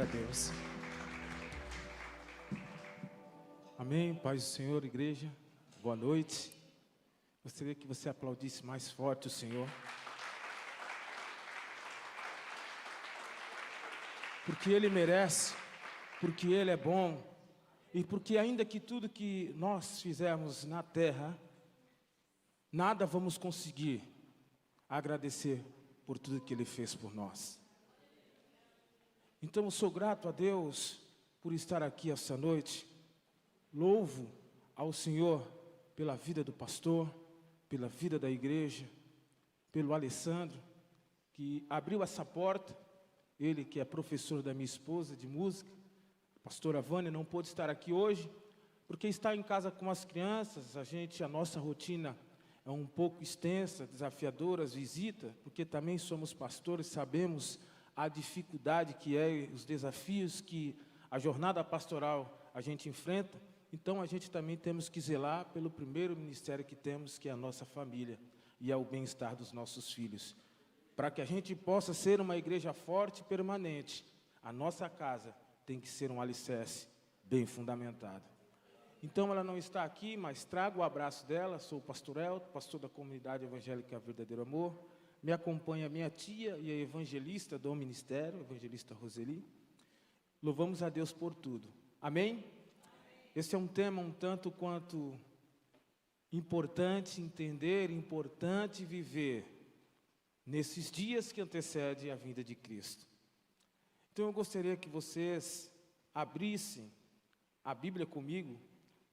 Deus. Amém, paz do Senhor, igreja. Boa noite. Gostaria que você aplaudisse mais forte o Senhor. Porque Ele merece, porque Ele é bom, e porque ainda que tudo que nós fizermos na terra, nada vamos conseguir agradecer por tudo que Ele fez por nós. Então eu sou grato a Deus por estar aqui essa noite. Louvo ao Senhor pela vida do pastor, pela vida da igreja, pelo Alessandro, que abriu essa porta. Ele que é professor da minha esposa de música, a pastora Vânia, não pôde estar aqui hoje, porque está em casa com as crianças. A nossa rotina é um pouco extensa, desafiadora, as visitas, porque também somos pastores, sabemos a dificuldade que é, os desafios que a jornada pastoral a gente enfrenta. Então, a gente também temos que zelar pelo primeiro ministério que temos, que é a nossa família, e é o bem-estar dos nossos filhos. Para que a gente possa ser uma igreja forte e permanente, a nossa casa tem que ser um alicerce bem fundamentado. Então, ela não está aqui, mas trago o abraço dela. Sou o pastor Elton, pastor da comunidade evangélica Verdadeiro Amor. Me acompanha minha tia e a evangelista do ministério, a evangelista Roseli. Louvamos a Deus por tudo. Amém? Esse é um tema um tanto quanto importante entender, importante viver nesses dias que antecedem a vinda de Cristo. Então eu gostaria que vocês abrissem a Bíblia comigo,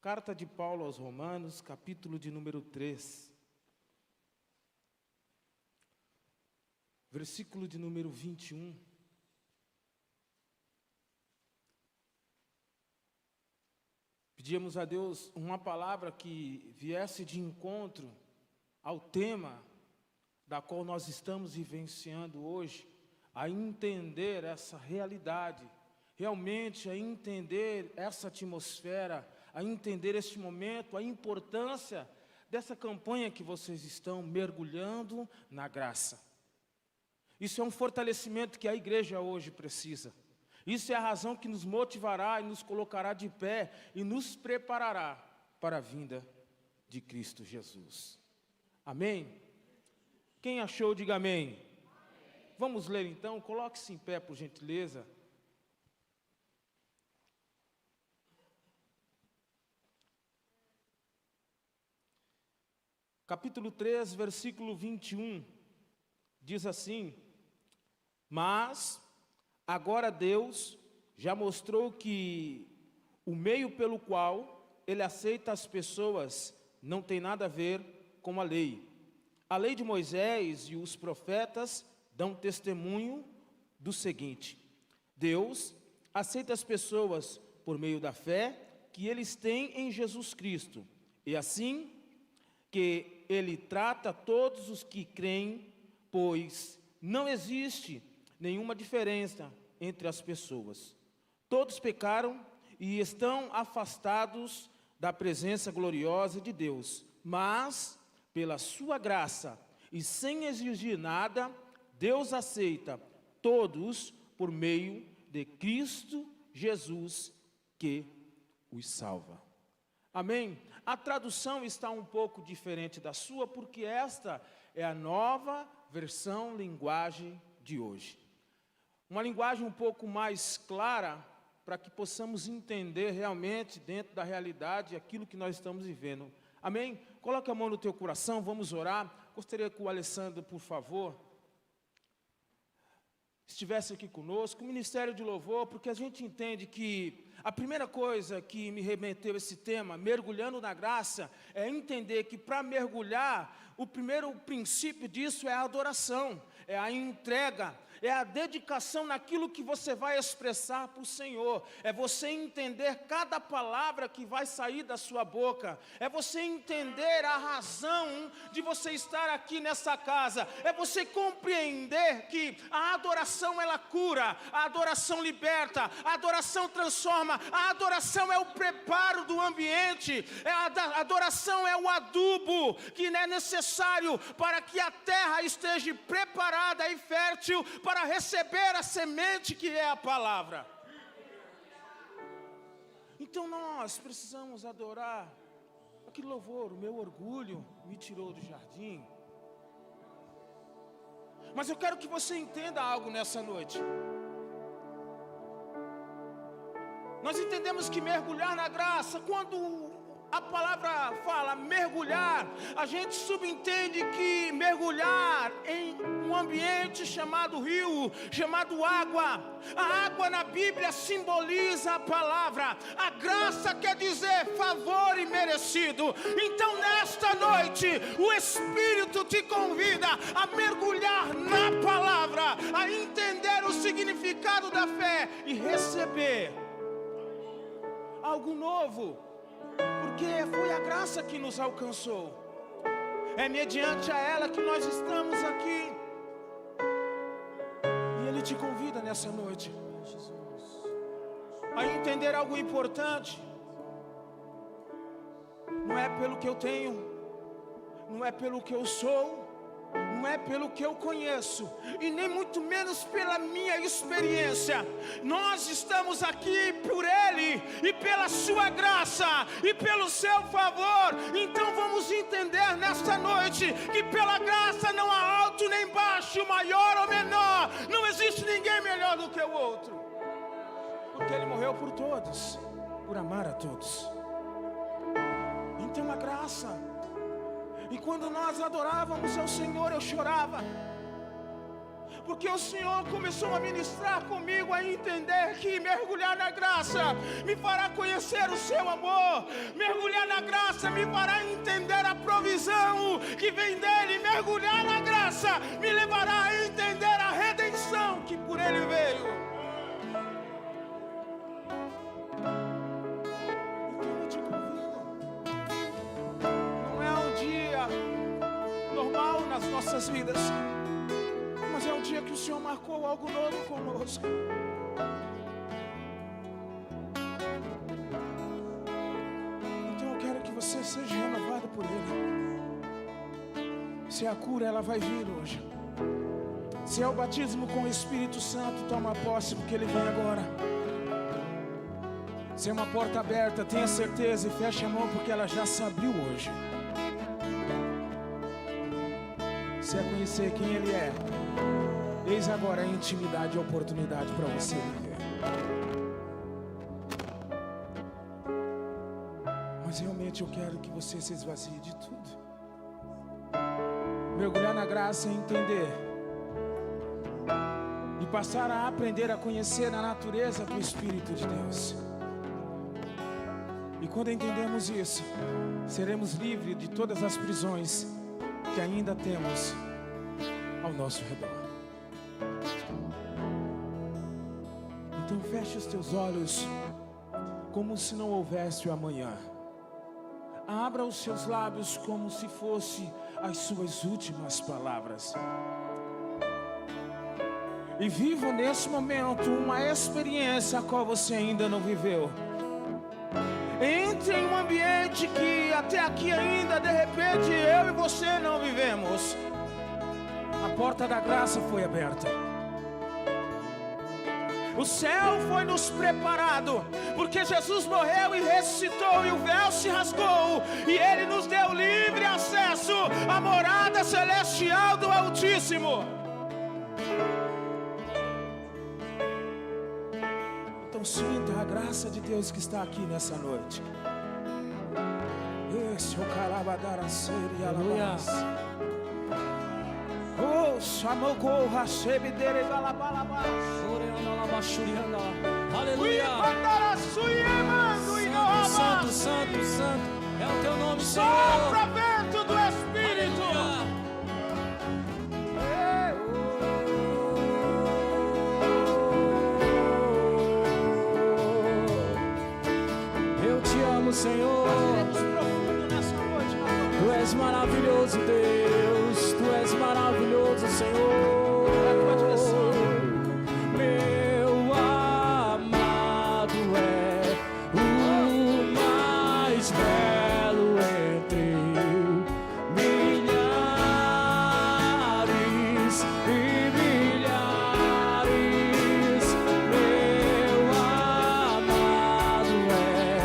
carta de Paulo aos Romanos, capítulo de número 3. Versículo de número 21. Pedíamos a Deus uma palavra que viesse de encontro ao tema da qual nós estamos vivenciando hoje, a entender essa realidade, realmente a entender essa atmosfera, a entender este momento, a importância dessa campanha que vocês estão mergulhando na graça. Isso é um fortalecimento que a igreja hoje precisa. Isso é a razão que nos motivará e nos colocará de pé e nos preparará para a vinda de Cristo Jesus. Amém? Quem achou, diga amém. Amém. Vamos ler então, coloque-se em pé por gentileza. Capítulo 3, versículo 21, diz assim: Mas agora Deus já mostrou que o meio pelo qual Ele aceita as pessoas não tem nada a ver com a lei. A lei de Moisés e os profetas dão testemunho do seguinte: Deus aceita as pessoas por meio da fé que eles têm em Jesus Cristo. E assim que Ele trata todos os que creem, pois não existe nenhuma diferença entre as pessoas. Todos pecaram e estão afastados da presença gloriosa de Deus, mas pela sua graça e sem exigir nada, Deus aceita todos por meio de Cristo Jesus, que os salva. Amém? A tradução está um pouco diferente da sua, porque esta é a nova versão linguagem de hoje. Uma linguagem um pouco mais clara, para que possamos entender realmente, dentro da realidade, aquilo que nós estamos vivendo. Amém? Coloque a mão no teu coração, vamos orar. Gostaria que o Alessandro, por favor, estivesse aqui conosco, o Ministério de Louvor, porque a gente entende que a primeira coisa que me remeteu a esse tema, mergulhando na graça, é entender que para mergulhar, o primeiro princípio disso é a adoração, é a entrega, é a dedicação naquilo que você vai expressar para o Senhor, é você entender cada palavra que vai sair da sua boca, é você entender a razão de você estar aqui nessa casa, é você compreender que a adoração ela cura, a adoração liberta, a adoração transforma, a adoração é o preparo do ambiente, a adoração é o adubo que é necessário para que a terra esteja preparada e fértil para receber a semente que é a palavra. Então nós precisamos adorar. Que louvor, o meu orgulho me tirou do jardim. Mas eu quero que você entenda algo nessa noite. Nós entendemos que mergulhar na graça, quando a palavra fala mergulhar, a gente subentende que mergulhar em um ambiente chamado rio, chamado água. A água na Bíblia simboliza a palavra. A graça quer dizer favor imerecido. Então nesta noite, o Espírito te convida a mergulhar na palavra, a entender o significado da fé e receber algo novo, porque foi a graça que nos alcançou. É mediante a ela que nós estamos aqui. E Ele te convida nessa noite a entender algo importante. Não é pelo que eu tenho, não é pelo que eu sou, não é pelo que eu conheço, e nem muito menos pela minha experiência. Nós estamos aqui por Ele, e pela sua graça, e pelo seu favor. Então vamos entender nesta noite, que pela graça não há alto nem baixo, maior ou menor. Não existe ninguém melhor do que o outro, porque Ele morreu por todos, por amar a todos. Então a graça. E quando nós adorávamos ao Senhor, eu chorava, porque o Senhor começou a ministrar comigo, a entender que mergulhar na graça me fará conhecer o seu amor. Mergulhar na graça me fará entender a provisão que vem dele. Mergulhar na graça me levará a entender a redenção que por ele veio. Então eu te convido. Não é um dia normal nas nossas vidas, mas é um dia que o Senhor marcou algo novo conosco. Então eu quero que você seja renovado por Ele. Se é a cura, ela vai vir hoje. Se é o batismo com o Espírito Santo, toma posse, porque Ele vem agora. Se é uma porta aberta, tenha certeza e feche a mão, porque ela já se abriu hoje. Se é conhecer quem Ele é, eis agora a intimidade e a oportunidade para você viver. Mas realmente eu quero que você se esvazie de tudo. Mergulhar na graça e entender, e passar a aprender a conhecer a natureza do Espírito de Deus. E quando entendemos isso, seremos livres de todas as prisões que ainda temos ao nosso redor. Então feche os teus olhos como se não houvesse o amanhã. Abra os seus lábios como se fosse as suas últimas palavras. E viva nesse momento uma experiência a qual você ainda não viveu. Entre em um ambiente que até aqui ainda, de repente, eu e você não vivemos. A porta da graça foi aberta. O céu foi nos preparado, porque Jesus morreu e ressuscitou, e o véu se rasgou, e Ele nos deu livre acesso à morada celestial do Altíssimo. Então sinta a graça de Deus que está aqui nessa noite. Esse é o Calabadaraceiro e Alabás. Oh, Samoko, Hasebe, Derebalabalabar. Aleluia. Santo, santo, santo é o teu nome, Senhor. Sopra vento do Espírito. Eu te amo, Senhor. Tu és maravilhoso, Deus. Tu és maravilhoso, Senhor. Meu amado é o mais belo entre milhares e milhares. Meu amado é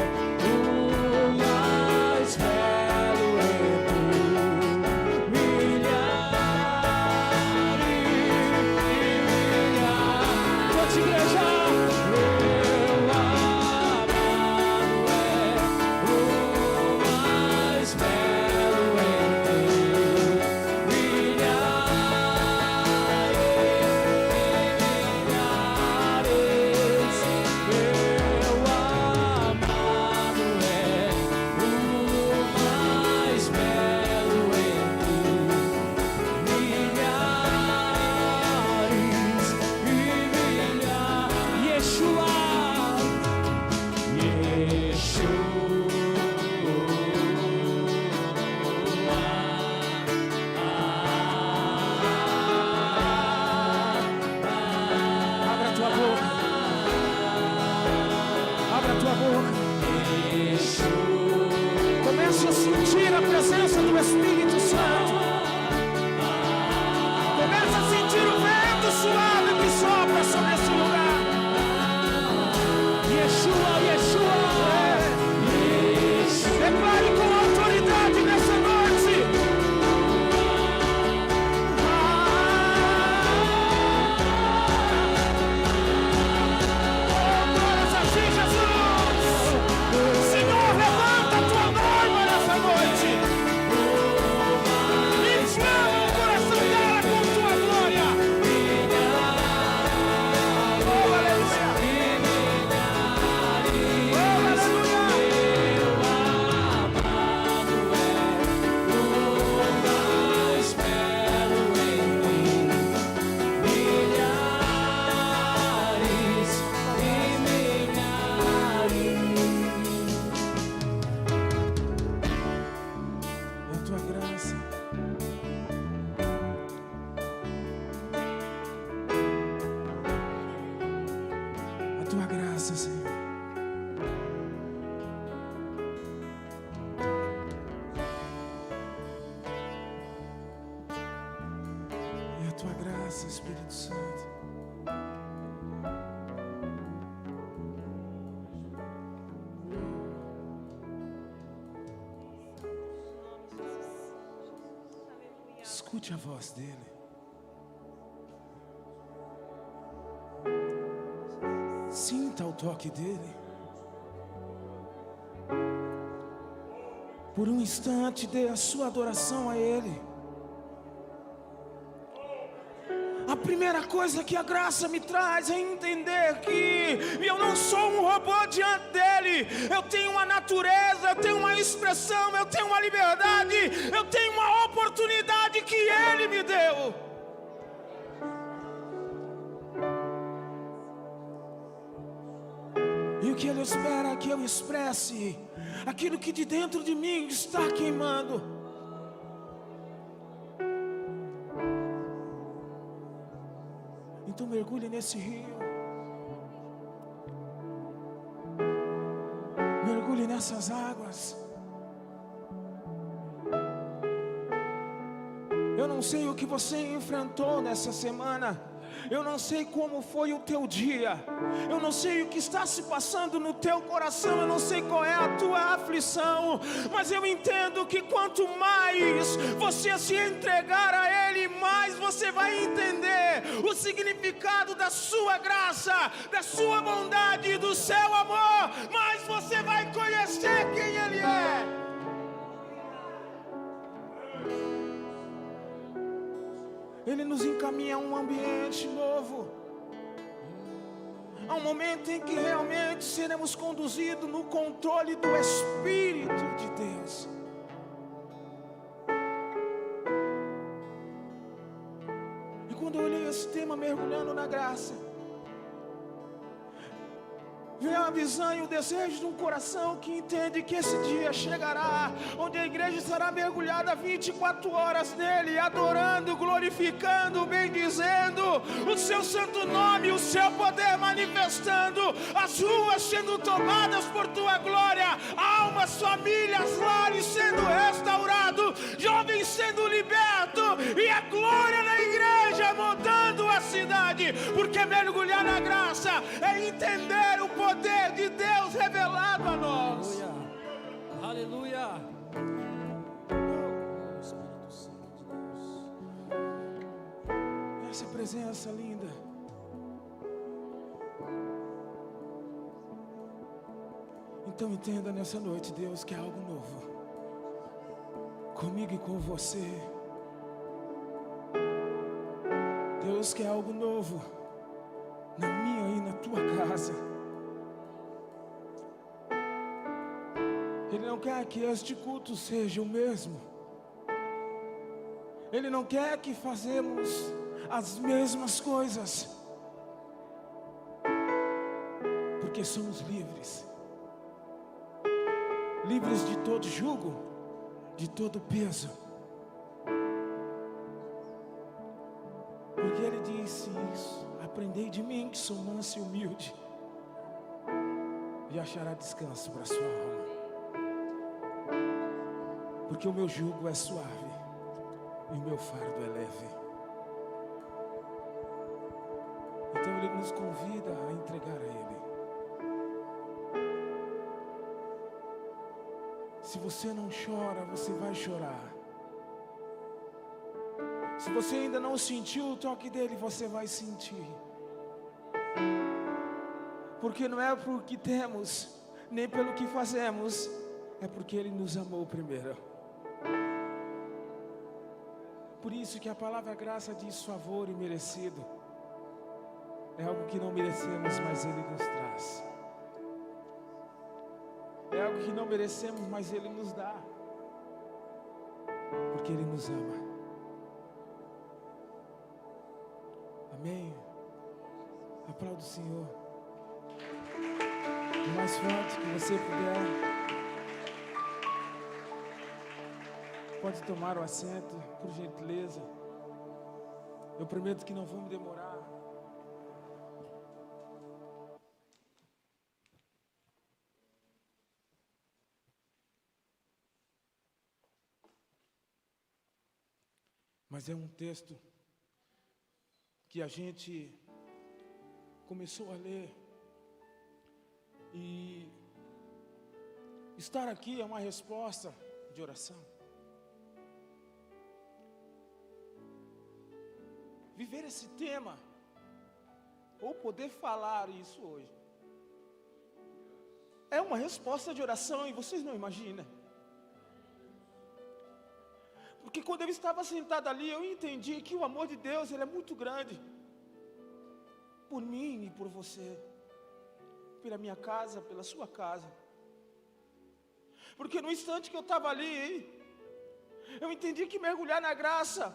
graça, Espírito Santo. Escute a voz dele. Sinta o toque dele. Por um instante, dê a sua adoração a ele. A primeira coisa que a graça me traz é entender que eu não sou um robô diante dele. Eu tenho uma natureza, eu tenho uma expressão, eu tenho uma liberdade, eu tenho uma oportunidade que ele me deu. E o que ele espera é que eu expresse aquilo que de dentro de mim está queimando. Então mergulhe nesse rio. Mergulhe nessas águas. Eu não sei o que você enfrentou nessa semana. Eu não sei como foi o teu dia. Eu não sei o que está se passando no teu coração. Eu não sei qual é a tua aflição. Mas eu entendo que quanto mais você se entregar a Ele, mais você vai entender o significado da sua graça, da sua bondade, do seu amor. Mais você vai conhecer quem Ele é. Ele nos encaminha a um ambiente novo, a um momento em que realmente seremos conduzidos no controle do Espírito de Deus. E quando eu olhei esse tema, mergulhando na graça, veio a visão e o desejo de um coração que entende que esse dia chegará, onde a igreja estará mergulhada 24 horas nele, adorando, glorificando, bendizendo o seu santo nome, o seu poder manifestando, as ruas sendo tomadas por tua glória, almas, famílias, lares sendo restaurados, jovens sendo libertos, e a glória na igreja mudando a cidade, porque mergulhar na graça é entender o poder de Deus revelado a nós. Aleluia. Aleluia. Oh, Espírito Santo de Deus. Essa presença linda. Então entenda nessa noite, Deus, que é algo novo comigo e com você. Deus, que é algo novo na minha e na tua casa. Ele não quer que este culto seja o mesmo. Ele não quer que fazemos as mesmas coisas, porque somos livres. Livres de todo jugo, de todo peso. Porque Ele disse isso: aprendei de mim que sou manso e humilde, e achará descanso para a sua alma. Porque o meu jugo é suave e o meu fardo é leve. Então Ele nos convida a entregar a Ele. Se você não chora, você vai chorar. Se você ainda não sentiu o toque dele, você vai sentir. Porque não é por que temos, nem pelo que fazemos, é porque Ele nos amou primeiro. Por isso que a palavra graça diz favor imerecido. É algo que não merecemos, mas Ele nos traz. É algo que não merecemos, mas Ele nos dá. Porque Ele nos ama. Amém? Aplauda o Senhor. O mais forte que você puder. Pode tomar o assento, por gentileza. Eu prometo que não vamos demorar. Mas é um texto que a gente começou a ler. E estar aqui é uma resposta de oração. Viver esse tema, ou poder falar isso hoje, é uma resposta de oração, e vocês não imaginam. Porque quando eu estava sentado ali, eu entendi que o amor de Deus, ele é muito grande. Por mim e por você. Pela minha casa, pela sua casa. Porque no instante que eu estava ali, eu entendi que mergulhar na graça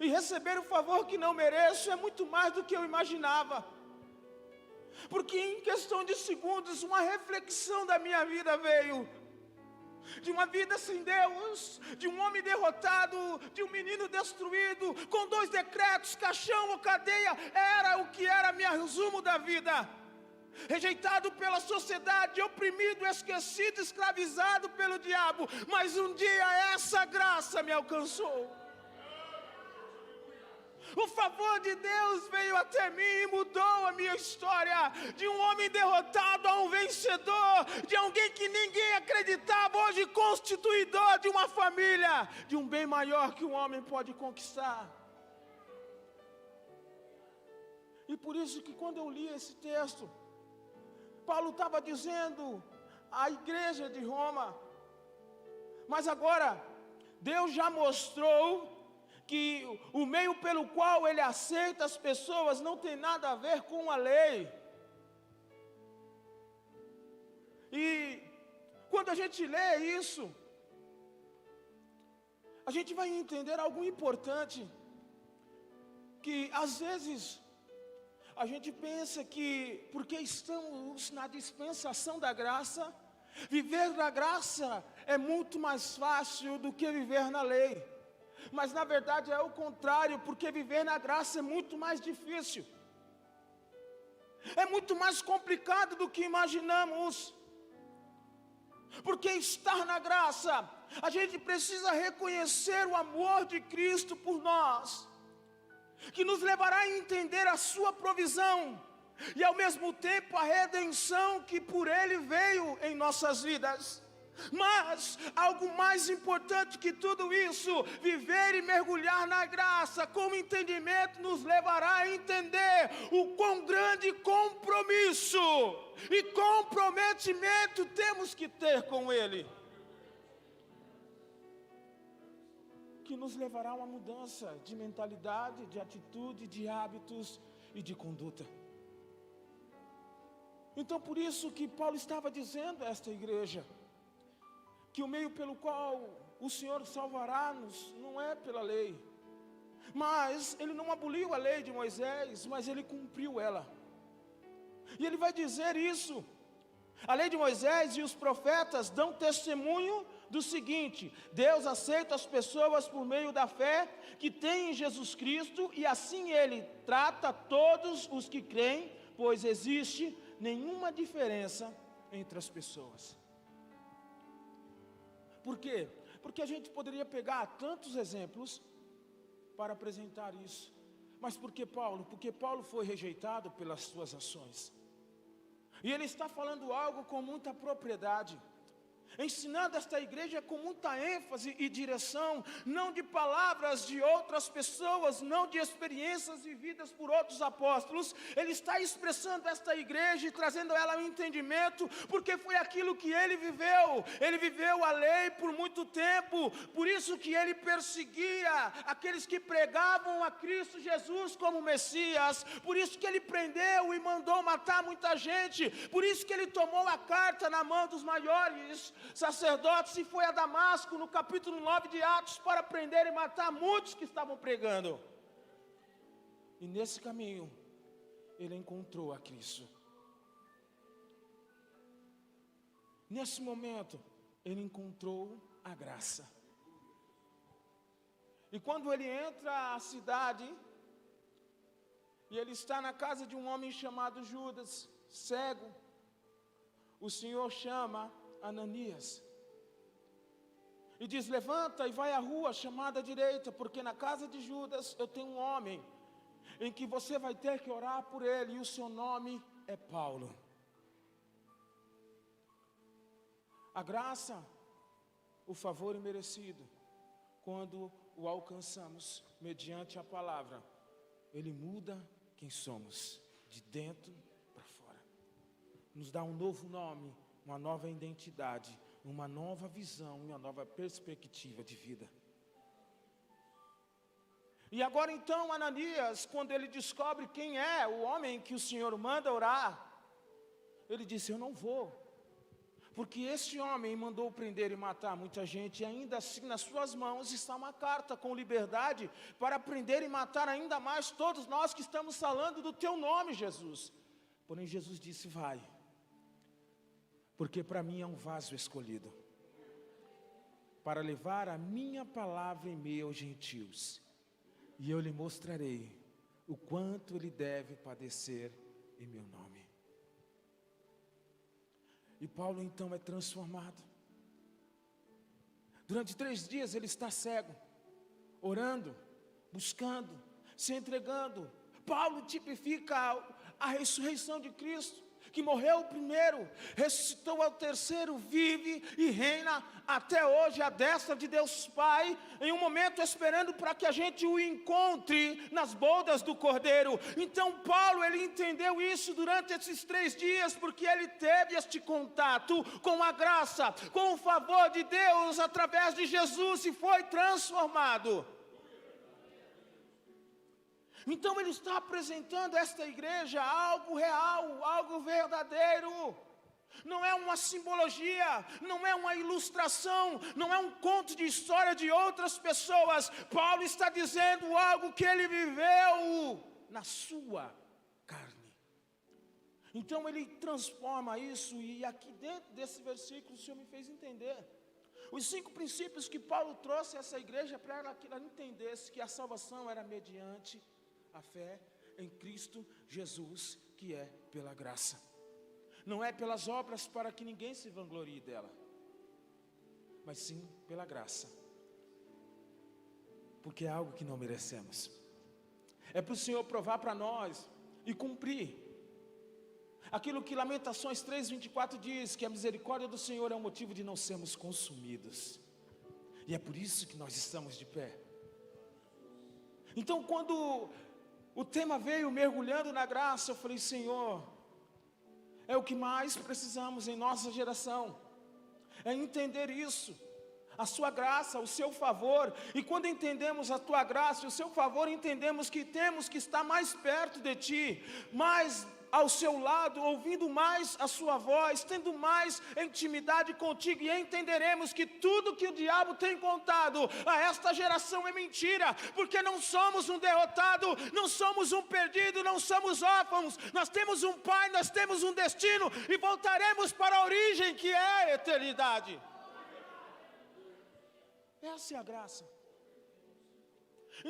e receber o favor que não mereço é muito mais do que eu imaginava. Porque em questão de segundos, uma reflexão da minha vida veio. De uma vida sem Deus, de um homem derrotado, de um menino destruído, com 2 decretos, caixão ou cadeia, era o que era meu resumo da vida. Rejeitado pela sociedade, oprimido, esquecido, escravizado pelo diabo, mas um dia essa graça me alcançou. O favor de Deus veio até mim e mudou a minha história. De um homem derrotado a um vencedor. De alguém que ninguém acreditava, hoje constituidor de uma família. De um bem maior que um homem pode conquistar. E por isso que quando eu li esse texto, Paulo estava dizendo à igreja de Roma. Mas agora, Deus já mostrou que o meio pelo qual ele aceita as pessoas não tem nada a ver com a lei. E quando a gente lê isso, a gente vai entender algo importante, que às vezes a gente pensa que porque estamos na dispensação da graça, viver na graça é muito mais fácil do que viver na lei. Mas na verdade é o contrário, porque viver na graça é muito mais difícil. É muito mais complicado do que imaginamos. Porque estar na graça, a gente precisa reconhecer o amor de Cristo por nós, que nos levará a entender a sua provisão e ao mesmo tempo a redenção que por Ele veio em nossas vidas. Mas, algo mais importante que tudo isso, viver e mergulhar na graça com entendimento nos levará a entender o quão grande compromisso e comprometimento temos que ter com Ele. Que nos levará a uma mudança de mentalidade, de atitude, de hábitos e de conduta. Então por isso que Paulo estava dizendo a esta igreja, que o meio pelo qual o Senhor salvará-nos não é pela lei. Mas Ele não aboliu a lei de Moisés, mas Ele cumpriu ela. E Ele vai dizer isso. A lei de Moisés e os profetas dão testemunho do seguinte: Deus aceita as pessoas por meio da fé que tem em Jesus Cristo, e assim Ele trata todos os que creem, pois existe nenhuma diferença entre as pessoas. Por quê? Porque a gente poderia pegar tantos exemplos para apresentar isso. Mas por que Paulo? Porque Paulo foi rejeitado pelas suas ações. E ele está falando algo com muita propriedade, ensinando esta igreja com muita ênfase e direção, não de palavras de outras pessoas, não de experiências vividas por outros apóstolos. Ele está expressando esta igreja e trazendo ela ao entendimento, porque foi aquilo que ele viveu a lei por muito tempo, por isso que ele perseguia aqueles que pregavam a Cristo Jesus como Messias, por isso que ele prendeu e mandou matar muita gente, por isso que ele tomou a carta na mão dos maiores sacerdotes e foi a Damasco no capítulo 9 de Atos para prender e matar muitos que estavam pregando. E nesse caminho ele encontrou a Cristo. Nesse momento ele encontrou a graça. E quando ele entra à cidade e ele está na casa de um homem chamado Judas, cego, o Senhor chama Ananias e diz: levanta e vai à rua chamada direita, porque na casa de Judas eu tenho um homem em que você vai ter que orar por ele, e o seu nome é Paulo. A graça, o favor imerecido, quando o alcançamos mediante a palavra, ele muda quem somos, de dentro para fora. Nos dá um novo nome, uma nova identidade, uma nova visão e uma nova perspectiva de vida. E agora então Ananias, quando ele descobre quem é o homem que o Senhor manda orar, ele disse: eu não vou, porque este homem mandou prender e matar muita gente, e ainda assim nas suas mãos está uma carta com liberdade para prender e matar ainda mais todos nós que estamos falando do teu nome, Jesus. Porém Jesus disse: vai, porque para mim é um vaso escolhido, para levar a minha palavra em meio aos gentios, e eu lhe mostrarei o quanto ele deve padecer em meu nome. E Paulo então é transformado. Durante 3 dias ele está cego, orando, buscando, se entregando. Paulo tipifica a ressurreição de Cristo, que morreu primeiro, ressuscitou ao terceiro, vive e reina até hoje à destra de Deus Pai, em um momento esperando para que a gente o encontre nas bodas do Cordeiro. Então Paulo, ele entendeu isso durante esses 3 dias, porque ele teve este contato com a graça, com o favor de Deus através de Jesus, e foi transformado. Então ele está apresentando a esta igreja algo real, algo verdadeiro. Não é uma simbologia, não é uma ilustração, não é um conto de história de outras pessoas. Paulo está dizendo algo que ele viveu na sua carne. Então ele transforma isso, e aqui dentro desse versículo o Senhor me fez entender os 5 princípios que Paulo trouxe a essa igreja para que ela entendesse que a salvação era mediante a fé em Cristo Jesus, que é pela graça. Não é pelas obras para que ninguém se vanglorie dela, mas sim pela graça, porque é algo que não merecemos. É para o Senhor provar para nós e cumprir aquilo que Lamentações 3:24 diz, que a misericórdia do Senhor é o motivo de não sermos consumidos. E é por isso que nós estamos de pé. Então quando o tema veio mergulhando na graça, eu falei: Senhor, é o que mais precisamos em nossa geração, é entender isso, a sua graça, o seu favor. E quando entendemos a tua graça e o seu favor, entendemos que temos que estar mais perto de ti, mais ao seu lado, ouvindo mais a sua voz, tendo mais intimidade contigo, e entenderemos que tudo que o diabo tem contado a esta geração é mentira, porque não somos um derrotado, não somos um perdido, não somos órfãos, nós temos um pai, nós temos um destino, e voltaremos para a origem, que é a eternidade. Essa é a graça.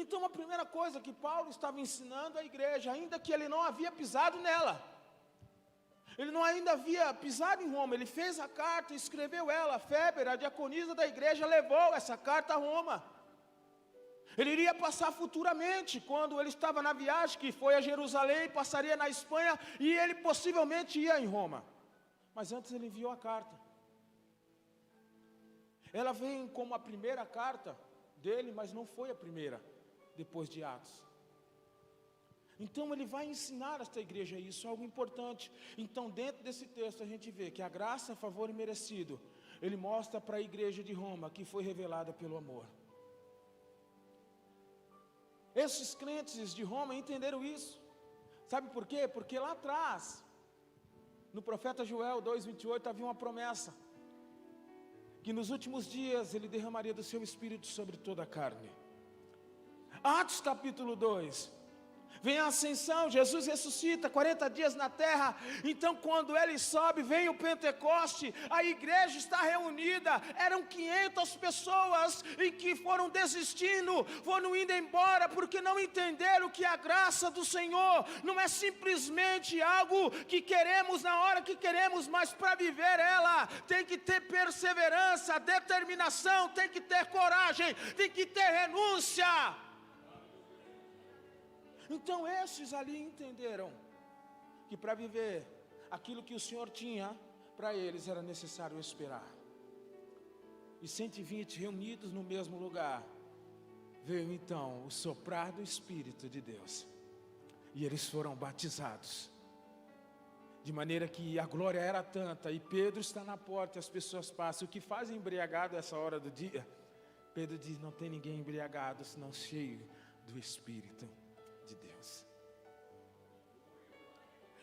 Então a primeira coisa que Paulo estava ensinando à igreja, ainda que ele não havia pisado nela, ele não ainda havia pisado em Roma, ele fez a carta, escreveu ela. Féber, a diaconisa da igreja, levou essa carta a Roma. Ele iria passar futuramente, quando ele estava na viagem, que foi a Jerusalém, passaria na Espanha, e ele possivelmente ia em Roma. Mas antes ele enviou a carta. Ela vem como a primeira carta dele, mas não foi a primeira, depois de Atos. Então ele vai ensinar esta igreja isso, algo importante. Então dentro desse texto a gente vê que a graça, favor imerecido, ele mostra para a igreja de Roma que foi revelada pelo amor. Esses crentes de Roma entenderam isso. Sabe por quê? Porque lá atrás, no profeta Joel 2:28, havia uma promessa, que nos últimos dias ele derramaria do seu espírito sobre toda a carne. Atos capítulo 2, vem a ascensão, Jesus ressuscita, 40 dias na terra. Então quando ele sobe, vem o Pentecoste, a igreja está reunida. Eram 500 pessoas e que foram desistindo, foram indo embora, porque não entenderam que a graça do Senhor não é simplesmente algo que queremos na hora que queremos, mas para viver ela tem que ter perseverança, determinação, tem que ter coragem, tem que ter renúncia. Então esses ali entenderam que para viver aquilo que o Senhor tinha para eles era necessário esperar. E 120 reunidos no mesmo lugar, veio então o soprar do Espírito de Deus. E eles foram batizados. De maneira que a glória era tanta, e Pedro está na porta, e as pessoas passam. O que faz embriagado essa hora do dia? Pedro diz: não tem ninguém embriagado, senão cheio do Espírito de Deus.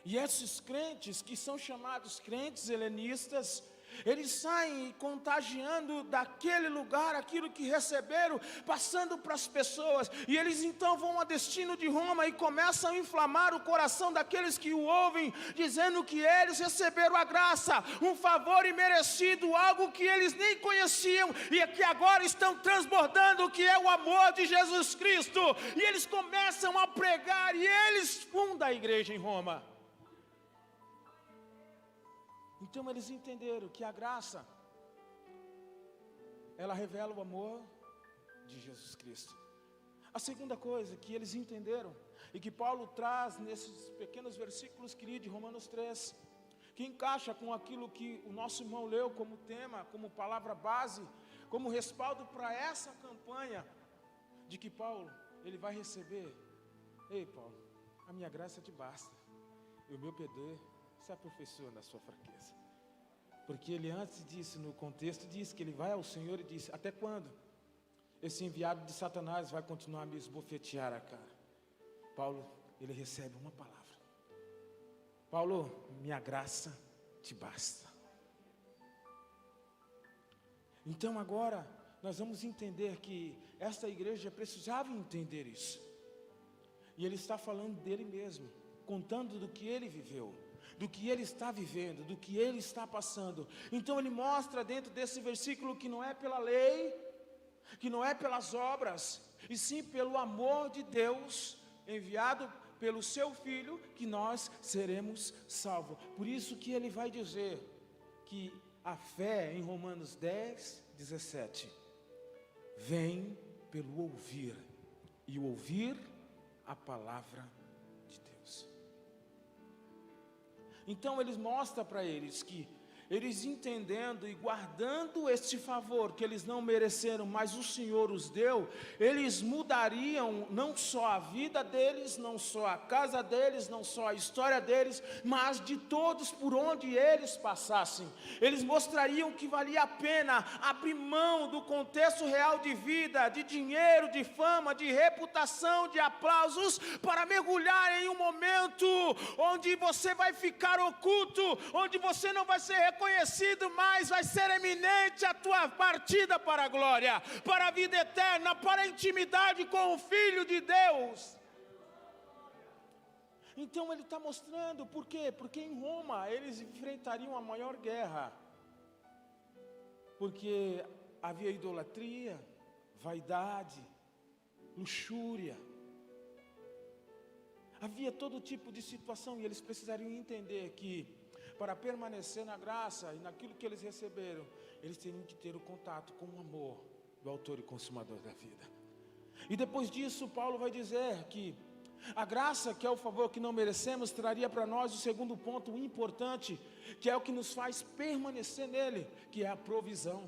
E esses crentes, que são chamados crentes helenistas, eles saem contagiando daquele lugar aquilo que receberam, passando para as pessoas. E eles então vão a destino de Roma e começam a inflamar o coração daqueles que o ouvem, dizendo que eles receberam a graça, um favor imerecido, algo que eles nem conheciam e que agora estão transbordando, que é o amor de Jesus Cristo. E eles começam a pregar e eles fundam a igreja em Roma. Então eles entenderam que a graça, ela revela o amor de Jesus Cristo. A segunda coisa que eles entenderam, e que Paulo traz nesses pequenos versículos que li de Romanos 3, que encaixa com aquilo que o nosso irmão leu como tema, como palavra base, como respaldo para essa campanha, de que Paulo, ele vai receber: ei Paulo, a minha graça te basta, e o meu poder se aperfeiçoa na sua fraqueza. Porque ele antes disse, no contexto, disse que ele vai ao Senhor e disse: até quando esse enviado de Satanás vai continuar a me esbofetear a cara? Paulo, ele recebe uma palavra: Paulo, minha graça te basta. Então agora nós vamos entender que esta igreja precisava entender isso. E ele está falando dele mesmo, contando do que ele viveu, do que ele está vivendo, do que ele está passando. Então ele mostra dentro desse versículo que não é pela lei, que não é pelas obras, e sim pelo amor de Deus, enviado pelo seu Filho, que nós seremos salvos. Por isso que ele vai dizer que a fé, em Romanos 10, 17, vem pelo ouvir, e o ouvir a palavra de Deus. Então eles mostram para eles que eles entendendo e guardando este favor que eles não mereceram, mas o Senhor os deu, eles mudariam não só a vida deles, não só a casa deles, não só a história deles, mas de todos por onde eles passassem. Eles mostrariam que valia a pena abrir mão do contexto real de vida, de dinheiro, de fama, de reputação, de aplausos, para mergulhar em um momento onde você vai ficar oculto, onde você não vai ser reconhecido, mas vai ser eminente a tua partida para a glória, para a vida eterna, para a intimidade com o Filho de Deus. Então ele está mostrando, por quê? Porque em Roma eles enfrentariam a maior guerra, porque havia idolatria, vaidade, luxúria, havia todo tipo de situação, e eles precisariam entender que para permanecer na graça e naquilo que eles receberam, eles teriam que ter o contato com o amor do autor e consumador da vida. E depois disso, Paulo vai dizer que a graça, que é o favor que não merecemos, traria para nós o segundo ponto importante, que é o que nos faz permanecer nele, que é a provisão.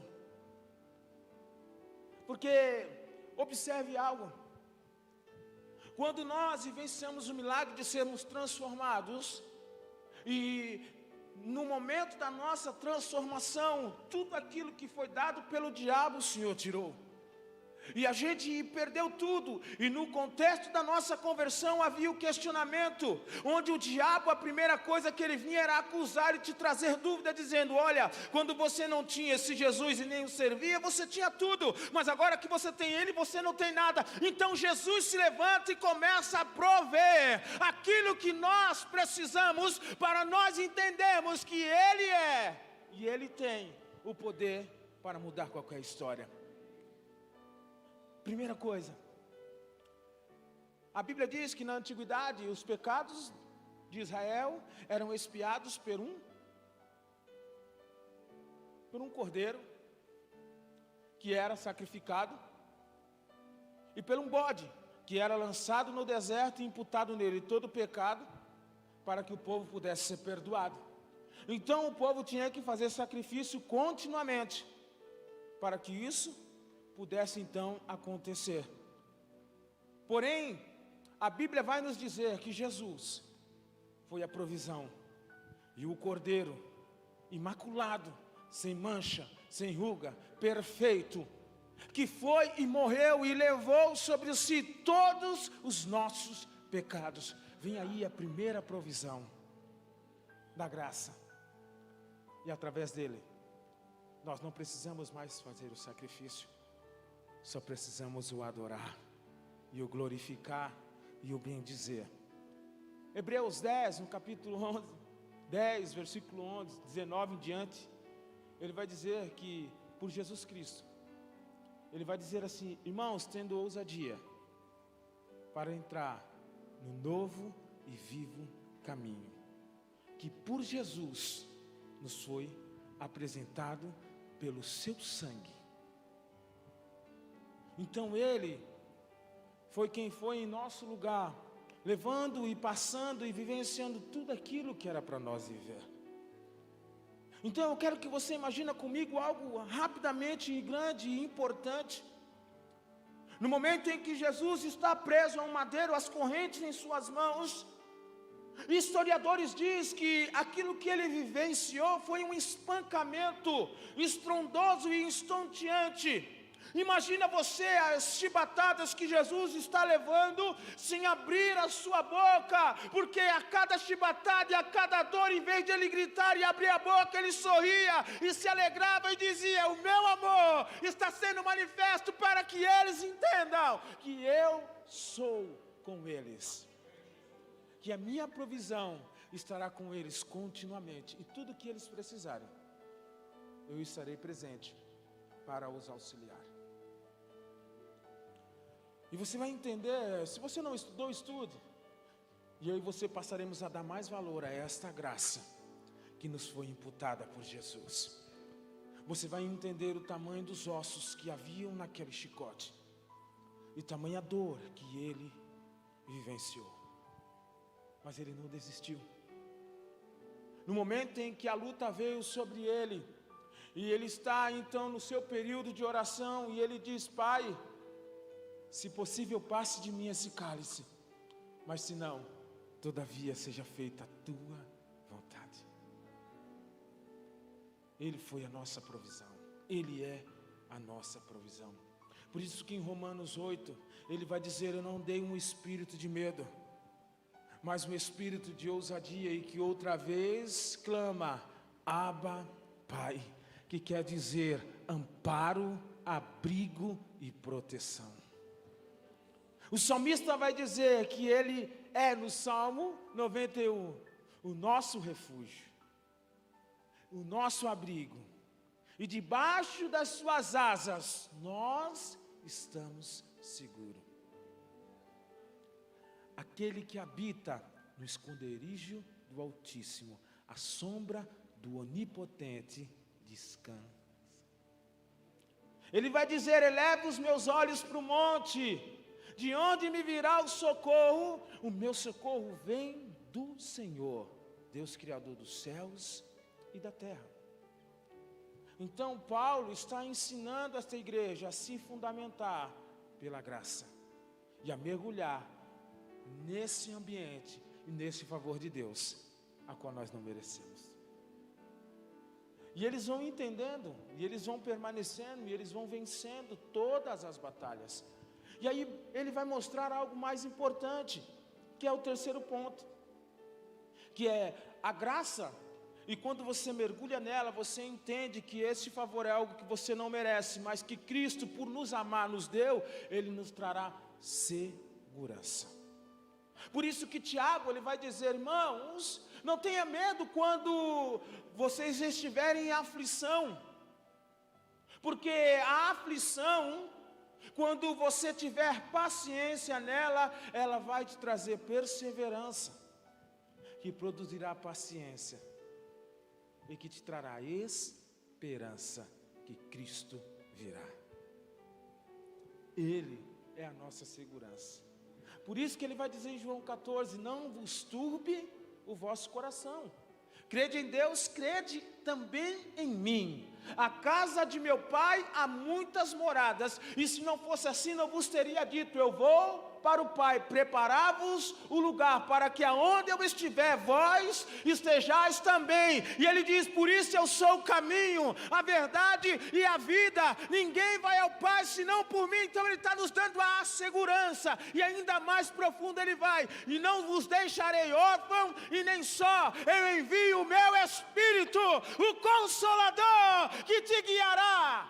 Porque, observe algo, quando nós vivenciamos o milagre de sermos transformados, e no momento da nossa transformação, tudo aquilo que foi dado pelo diabo, o Senhor tirou. E a gente perdeu tudo. E no contexto da nossa conversão havia o questionamento, onde o diabo, a primeira coisa que ele vinha era acusar e te trazer dúvida, dizendo: olha, quando você não tinha esse Jesus e nem o servia, você tinha tudo, mas agora que você tem ele, você não tem nada. Então Jesus se levanta e começa a prover aquilo que nós precisamos, para nós entendermos que ele é e ele tem o poder para mudar qualquer história. Primeira coisa, a Bíblia diz que na antiguidade os pecados de Israel eram expiados por um cordeiro que era sacrificado, e por um bode que era lançado no deserto e imputado nele todo o pecado, para que o povo pudesse ser perdoado. Então o povo tinha que fazer sacrifício continuamente, para que isso pudesse então acontecer. Porém, a Bíblia vai nos dizer que Jesus foi a provisão, e o Cordeiro, imaculado, sem mancha, sem ruga, perfeito, que foi e morreu e levou sobre si todos os nossos pecados. Vem aí a primeira provisão da graça. E através dele, nós não precisamos mais fazer o sacrifício, só precisamos o adorar, e o glorificar, e o bendizer. Hebreus 10, no capítulo 11, 10, versículo 11, 19 em diante, ele vai dizer que, por Jesus Cristo, ele vai dizer assim: irmãos, tendo ousadia para entrar no novo e vivo caminho, que por Jesus nos foi apresentado pelo seu sangue. Então ele foi quem foi em nosso lugar, levando e passando e vivenciando tudo aquilo que era para nós viver. Então eu quero que você imagine comigo algo rapidamente grande e importante. No momento em que Jesus está preso a um madeiro, as correntes em suas mãos, historiadores dizem que aquilo que ele vivenciou foi um espancamento estrondoso e estonteante. Imagina você as chibatadas que Jesus está levando sem abrir a sua boca, porque a cada chibatada e a cada dor, em vez de ele gritar e abrir a boca, ele sorria e se alegrava e dizia: o meu amor está sendo manifesto para que eles entendam que eu sou com eles, que a minha provisão estará com eles continuamente, e tudo que eles precisarem, eu estarei presente para os auxiliar. E você vai entender, se você não estudou, estude. E eu e você passaremos a dar mais valor a esta graça que nos foi imputada por Jesus. Você vai entender o tamanho dos ossos que haviam naquele chicote, e tamanha dor que ele vivenciou. Mas ele não desistiu. No momento em que a luta veio sobre ele, e ele está então no seu período de oração, e ele diz: Pai, se possível passe de mim esse cálice, mas se não, todavia seja feita a tua vontade. Ele foi a nossa provisão, ele é a nossa provisão. Por isso que em Romanos 8, ele vai dizer: eu não dei um espírito de medo, mas um espírito de ousadia, e que outra vez clama: Abba, Pai, que quer dizer amparo, abrigo e proteção. O salmista vai dizer que ele é, no Salmo 91, o nosso refúgio, o nosso abrigo, e debaixo das suas asas nós estamos seguros. Aquele que habita no esconderijo do Altíssimo, à sombra do Onipotente descansa. Ele vai dizer: eleva os meus olhos para o monte, de onde me virá o socorro? O meu socorro vem do Senhor, Deus Criador dos céus e da terra. Então Paulo está ensinando esta igreja a se fundamentar pela graça e a mergulhar nesse ambiente e nesse favor de Deus, a qual nós não merecemos. E eles vão entendendo, e eles vão permanecendo, e eles vão vencendo todas as batalhas. E aí ele vai mostrar algo mais importante, que é o terceiro ponto, que é a graça. E quando você mergulha nela, você entende que esse favor é algo que você não merece, mas que Cristo, por nos amar, nos deu. Ele nos trará segurança. Por isso que Tiago, ele vai dizer: irmãos, não tenha medo quando vocês estiverem em aflição, porque a aflição, quando você tiver paciência nela, ela vai te trazer perseverança, que produzirá paciência, e que te trará esperança, que Cristo virá. Ele é a nossa segurança. Por isso que ele vai dizer em João 14, não vos turbe o vosso coração. Crede em Deus, crede também em mim. A casa de meu pai há muitas moradas, e se não fosse assim, não vos teria dito, eu vou para o Pai, preparar-vos o lugar, para que aonde eu estiver, vós estejais também. E ele diz, por isso eu sou o caminho, a verdade e a vida, ninguém vai ao Pai senão por mim. Então ele está nos dando a segurança, e ainda mais profundo ele vai, e não vos deixarei órfão, e nem só, eu envio o meu Espírito, o Consolador, que te guiará,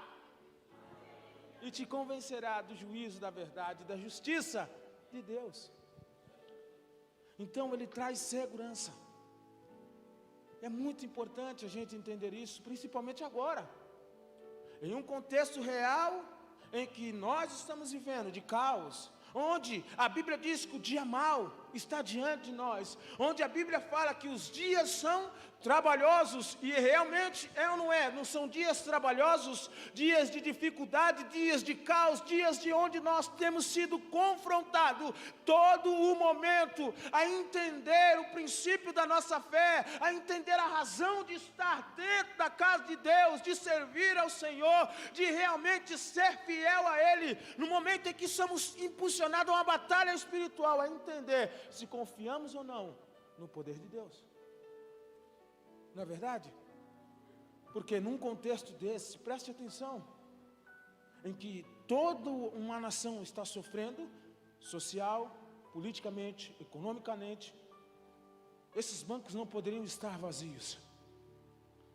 e te convencerá do juízo, da verdade e da justiça de Deus. Então ele traz segurança. É muito importante a gente entender isso, principalmente agora, em um contexto real, em que nós estamos vivendo de caos, onde a Bíblia diz que o dia mau está diante de nós, onde a Bíblia fala que os dias são trabalhosos, e realmente é ou não é? Não são dias trabalhosos, dias de dificuldade, dias de caos, dias de onde nós temos sido confrontados todo o momento a entender o princípio da nossa fé, a entender a razão de estar dentro da casa de Deus, de servir ao Senhor, de realmente ser fiel a Ele, no momento em que somos impulsionados a uma batalha espiritual, a entender se confiamos ou não no poder de Deus. Não é verdade? Porque num contexto desse, preste atenção, em que toda uma nação está sofrendo, social, politicamente, economicamente, esses bancos não poderiam estar vazios.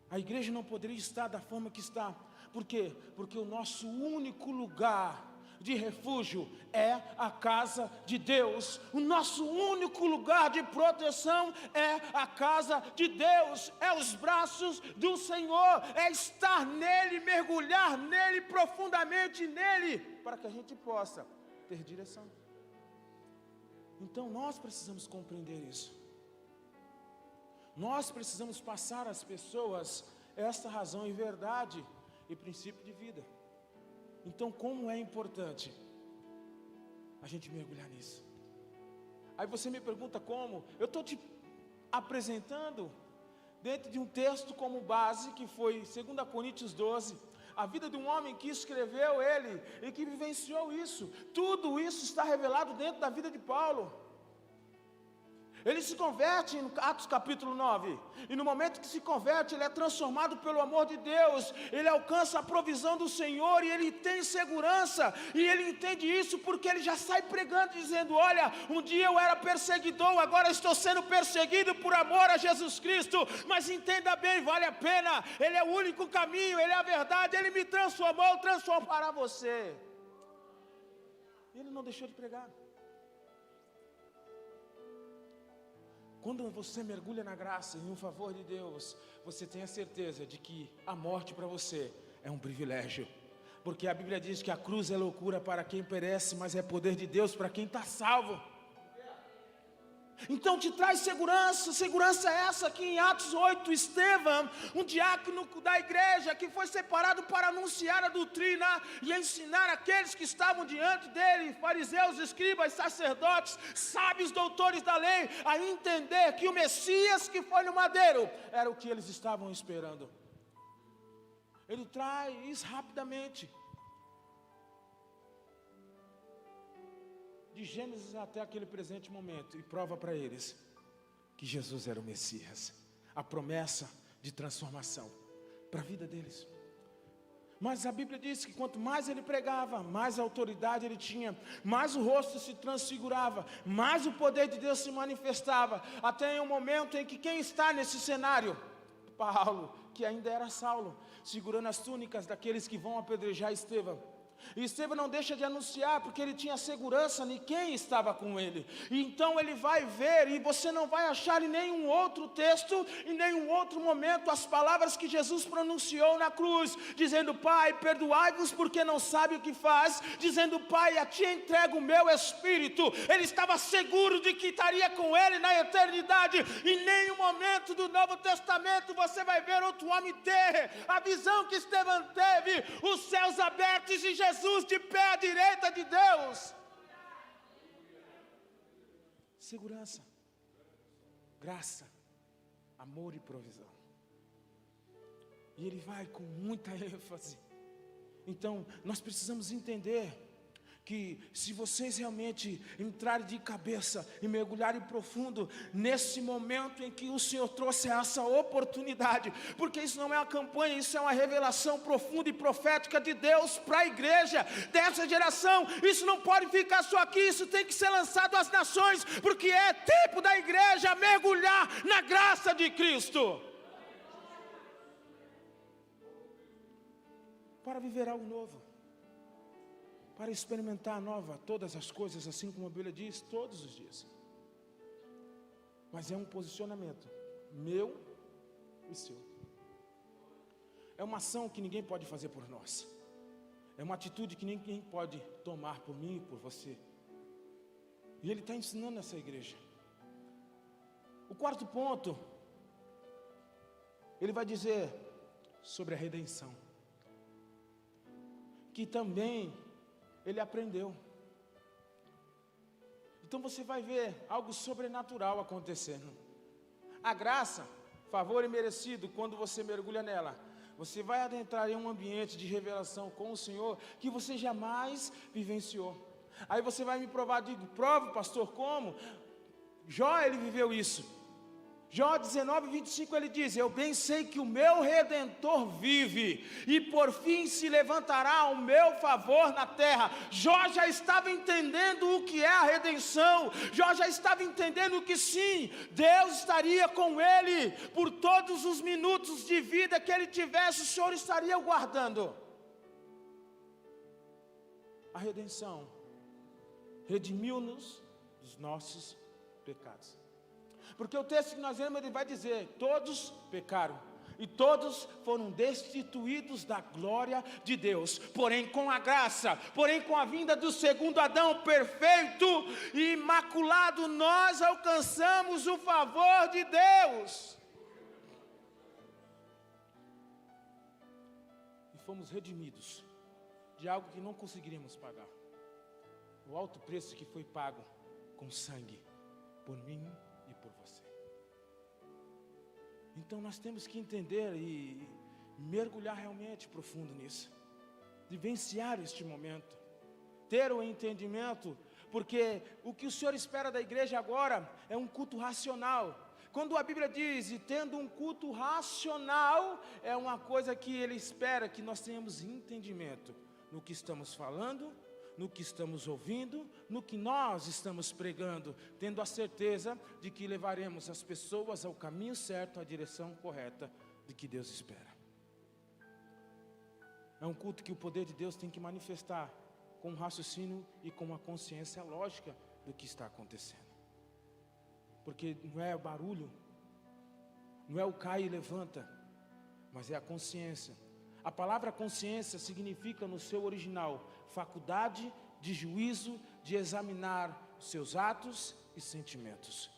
A igreja não poderia estar da forma que está. Por quê? Porque o nosso único lugar de refúgio é a casa de Deus. O nosso único lugar de proteção é a casa de Deus, é os braços do Senhor, é estar nele, mergulhar nele, profundamente nele, para que a gente possa ter direção. Então nós precisamos compreender isso. Nós precisamos passar às pessoas esta razão e verdade e princípio de vida. Então, como é importante a gente mergulhar nisso? Aí você me pergunta como? Eu estou te apresentando dentro de um texto como base, que foi 2 Coríntios 12, a vida de um homem que escreveu ele e que vivenciou isso. Tudo isso está revelado dentro da vida de Paulo. Ele se converte em Atos capítulo 9, e no momento que se converte, ele é transformado pelo amor de Deus, ele alcança a provisão do Senhor, e ele tem segurança, e ele entende isso porque ele já sai pregando, dizendo, olha, um dia eu era perseguidor, agora estou sendo perseguido por amor a Jesus Cristo, mas entenda bem, vale a pena, ele é o único caminho, ele é a verdade, ele me transformou, transformará você. Ele não deixou de pregar. Quando você mergulha na graça e no favor de Deus, você tem a certeza de que a morte para você é um privilégio. Porque a Bíblia diz que a cruz é loucura para quem perece, mas é poder de Deus para quem está salvo. Então te traz segurança, segurança essa que em Atos 8, Estevão, um diácono da igreja que foi separado para anunciar a doutrina e ensinar aqueles que estavam diante dele, fariseus, escribas, sacerdotes, sábios, doutores da lei, a entender que o Messias que foi no madeiro era o que eles estavam esperando. Ele traz rapidamente, de Gênesis até aquele presente momento, e prova para eles que Jesus era o Messias, a promessa de transformação para a vida deles. Mas a Bíblia diz que quanto mais ele pregava, mais autoridade ele tinha, mais o rosto se transfigurava, mais o poder de Deus se manifestava, até em um momento em que quem está nesse cenário? Paulo, que ainda era Saulo, segurando as túnicas daqueles que vão apedrejar Estevão. E Estevão não deixa de anunciar, porque ele tinha segurança em quem estava com ele. E então ele vai ver, e você não vai achar em nenhum outro texto, em nenhum outro momento, as palavras que Jesus pronunciou na cruz, dizendo, Pai, perdoai-vos porque não sabe o que faz, dizendo, Pai, a ti entrego o meu espírito. Ele estava seguro de que estaria com ele na eternidade. Em nenhum momento do Novo Testamento você vai ver outro homem ter a visão que Estevão teve, os céus abertos e Jesus de pé à direita de Deus. segurança, graça, amor e provisão. E ele vai com muita ênfase. Então, nós precisamos entender que se vocês realmente entrarem de cabeça e mergulharem profundo nesse momento em que o Senhor trouxe essa oportunidade, porque isso não é uma campanha, isso é uma revelação profunda e profética de Deus para a igreja dessa geração. Isso não pode ficar só aqui, isso tem que ser lançado às nações, porque é tempo da igreja mergulhar na graça de Cristo, para viver algo novo, para experimentar nova todas as coisas, assim como a Bíblia diz, todos os dias. Mas é um posicionamento meu e seu. É uma ação que ninguém pode fazer por nós. É uma atitude que ninguém pode tomar por mim e por você. E ele está ensinando essa igreja. O quarto ponto, ele vai dizer sobre a redenção, que também ele aprendeu. Então você vai ver algo sobrenatural acontecendo. A graça, favor imerecido, quando você mergulha nela, você vai adentrar em um ambiente de revelação com o Senhor que você jamais vivenciou. Aí você vai me provar, digo, prova, pastor, como? Jó, ele viveu isso. Jó 19:25 ele diz: eu bem sei que o meu Redentor vive, e por fim se levantará ao meu favor na terra. Jó já estava entendendo o que é a redenção. Jó já estava entendendo que sim, Deus estaria com ele por todos os minutos de vida que ele tivesse, o Senhor estaria o guardando. A redenção redimiu-nos dos nossos pecados. Porque o texto que nós lemos, ele vai dizer: todos pecaram e todos foram destituídos da glória de Deus. Porém com a graça, porém com a vinda do segundo Adão perfeito e imaculado, nós alcançamos o favor de Deus. E fomos redimidos de algo que não conseguiríamos pagar. O alto preço que foi pago com sangue por mim e por você. Então nós temos que entender e mergulhar realmente profundo nisso, vivenciar este momento, ter o entendimento, porque o que o Senhor espera da igreja agora é um culto racional. Quando a Bíblia diz, e tendo um culto racional, é uma coisa que Ele espera que nós tenhamos entendimento no que estamos falando, no que estamos ouvindo, no que nós estamos pregando, tendo a certeza de que levaremos as pessoas ao caminho certo, à direção correta de que Deus espera. É um culto que o poder de Deus tem que manifestar com um raciocínio e com uma consciência lógica do que está acontecendo. Porque não é o barulho, não é o cai e levanta, mas é a consciência. A palavra consciência significa no seu original faculdade de juízo, de examinar os seus atos e sentimentos.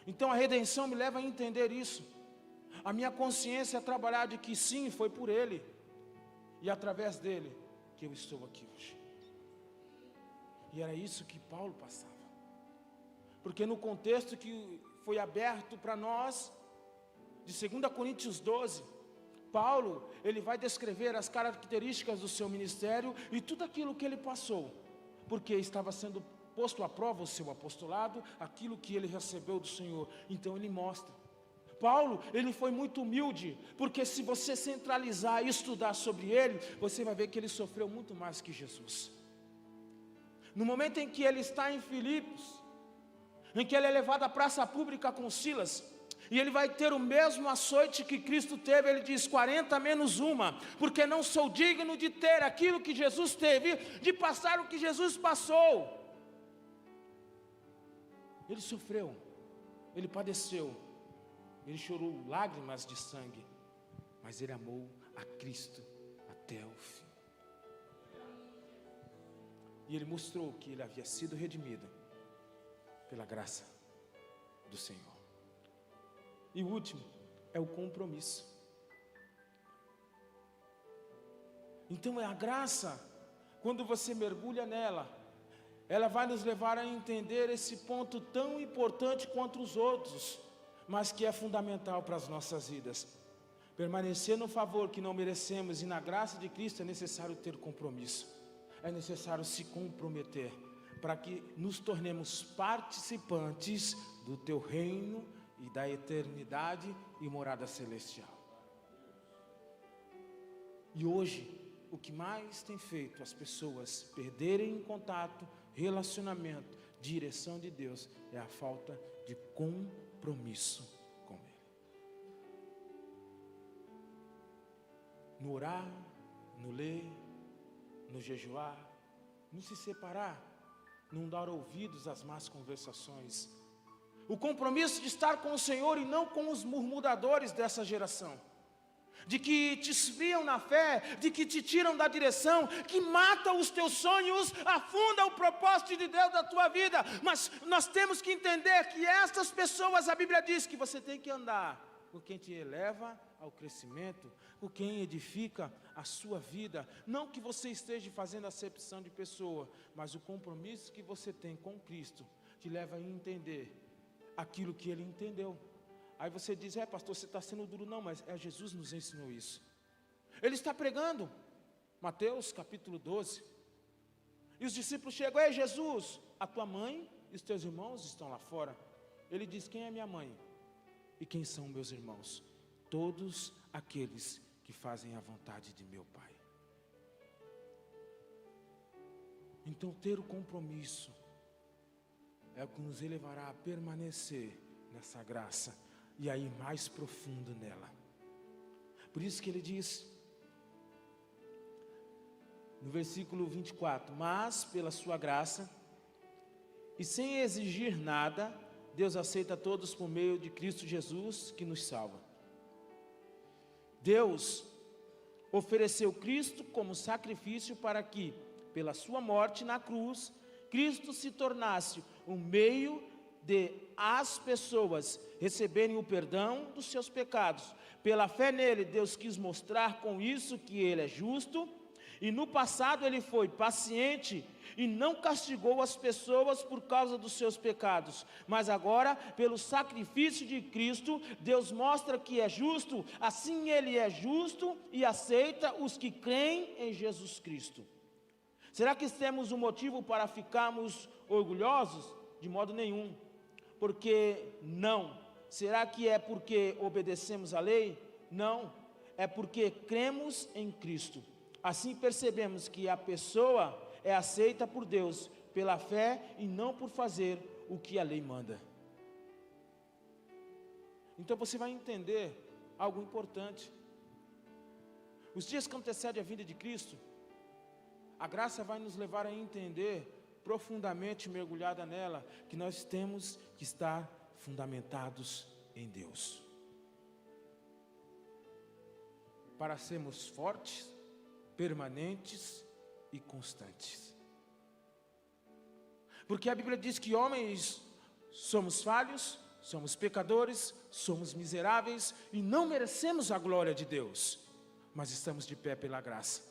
Então a redenção me leva a entender isso. A minha consciência é trabalhar de que sim, foi por Ele e através dele que eu estou aqui hoje. E era isso que Paulo passava. Porque no contexto que foi aberto para nós, de 2 Coríntios 12, Paulo, ele vai descrever as características do seu ministério e tudo aquilo que ele passou, porque estava sendo posto à prova o seu apostolado, aquilo que ele recebeu do Senhor. Então ele mostra. Paulo, ele foi muito humilde, porque se você centralizar e estudar sobre ele, você vai ver que ele sofreu muito mais que Jesus. No momento em que ele está em Filipos, em que ele é levado à praça pública com Silas, e ele vai ter o mesmo açoite que Cristo teve, ele diz 40 menos uma, porque não sou digno de ter aquilo que Jesus teve, de passar o que Jesus passou. Ele sofreu, ele padeceu, ele chorou lágrimas de sangue, mas ele amou a Cristo até o fim. E ele mostrou que ele havia sido redimido pela graça do Senhor. E o último é o compromisso. Então é a graça, quando você mergulha nela, ela vai nos levar a entender esse ponto tão importante quanto os outros, mas que é fundamental para as nossas vidas. Permanecer no favor que não merecemos e na graça de Cristo é necessário ter compromisso. É necessário se comprometer para que nos tornemos participantes do teu reino e da eternidade e morada celestial. E hoje, o que mais tem feito as pessoas perderem contato, relacionamento, direção de Deus, é a falta de compromisso com Ele. No orar, no ler, no jejuar, no se separar, não dar ouvidos às más conversações. O compromisso de estar com o Senhor e não com os murmuradores dessa geração, de que te esfriam na fé, de que te tiram da direção, que matam os teus sonhos, afunda o propósito de Deus da tua vida. Mas nós temos que entender que estas pessoas, a Bíblia diz que você tem que andar com quem te eleva ao crescimento, com quem edifica a sua vida. Não que você esteja fazendo acepção de pessoa, mas o compromisso que você tem com Cristo te leva a entender aquilo que Ele entendeu. Aí você diz, pastor, você está sendo duro. Não, mas Jesus nos ensinou isso. Ele está pregando, Mateus capítulo 12. E os discípulos chegam, ei Jesus, a tua mãe e os teus irmãos estão lá fora. Ele diz, quem é minha mãe? E quem são meus irmãos? Todos aqueles que fazem a vontade de meu Pai. Então ter o compromisso é o que nos levará a permanecer nessa graça e a ir mais profundo nela. Por isso que ele diz, no versículo 24, mas pela sua graça, e sem exigir nada, Deus aceita todos por meio de Cristo Jesus, que nos salva. Deus ofereceu Cristo como sacrifício para que, pela sua morte na cruz, Cristo se tornasse um meio de as pessoas receberem o perdão dos seus pecados. Pela fé nele, Deus quis mostrar com isso que ele é justo, e no passado ele foi paciente e não castigou as pessoas por causa dos seus pecados. Mas agora, pelo sacrifício de Cristo, Deus mostra que é justo, assim ele é justo e aceita os que creem em Jesus Cristo. Será que temos um motivo para ficarmos orgulhosos? De modo nenhum. Porque não. Será que é porque obedecemos a lei? Não. É porque cremos em Cristo. Assim percebemos que a pessoa é aceita por Deus pela fé e não por fazer o que a lei manda. Então você vai entender algo importante. Os dias que antecedem a vinda de Cristo, a graça vai nos levar a entender profundamente, mergulhada nela, que nós temos que estar fundamentados em Deus. Para sermos fortes, permanentes e constantes. Porque a Bíblia diz que homens somos falhos, somos pecadores, somos miseráveis e não merecemos a glória de Deus, mas estamos de pé pela graça.